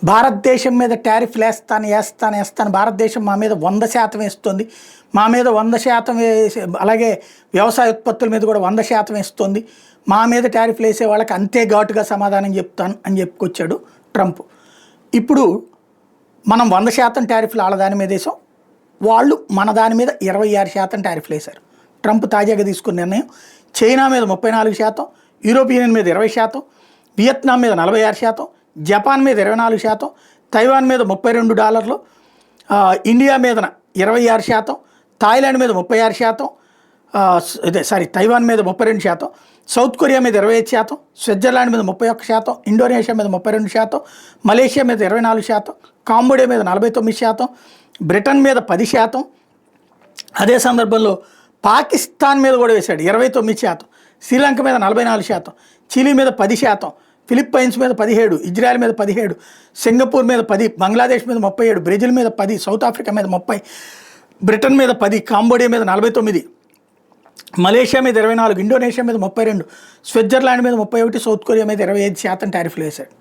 భారతదేశం మీద టారిఫ్లు వేస్తాను భారతదేశం మా మీద 100% వేస్తుంది. మా మీద 100% వేసి అలాగే వ్యవసాయ ఉత్పత్తుల మీద కూడా 100% వేస్తుంది. మా మీద టారిఫ్లు వేసే వాళ్ళకి అంతే ఘాటుగా సమాధానం చెప్తాను అని చెప్పుకొచ్చాడు ట్రంప్. ఇప్పుడు మనం 100% టారిఫ్లు వాళ్ళ దాని మీద వేసాం, వాళ్ళు మన దాని మీద 26% టారిఫ్లు వేశారు. ట్రంప్ తాజాగా తీసుకున్న నిర్ణయం చైనా మీద 34%, యూరోపియన్ మీద 20%, వియత్నాం మీద 46%, జపాన్ మీద 24%, తైవాన్ మీద $32, ఇండియా మీద 26%, థాయిలాండ్ మీద 36%, తైవాన్ మీద 32%, సౌత్ కొరియా మీద 25%, స్విట్జర్లాండ్ మీద 31%, ఇండోనేషియా మీద 32%, మలేషియా మీద 24%, కాంబోడియా మీద 49%, బ్రిటన్ మీద 10%. అదే సందర్భంలో పాకిస్తాన్ మీద కూడా వేశాడు 29%, శ్రీలంక మీద 44%, చిలీ మీద 10%, ఫిలిప్పైన్స్ మీద 17%, ఇజ్రాయెల్ మీద 17%, సింగపూర్ మీద 10%, బంగ్లాదేశ్ మీద 37%, బ్రెజిల్ మీద 10%, సౌత్ ఆఫ్రికా మీద 30%, బ్రిటన్ మీద 10%, కాంబోడియా మీద 49%, మలేషియా మీద 24%, ఇండోనేషియా మీద 32%, స్విట్జర్లాండ్ మీద 31%, సౌత్ కొరియా మీద 25% టారిఫ్లు వేశాడు.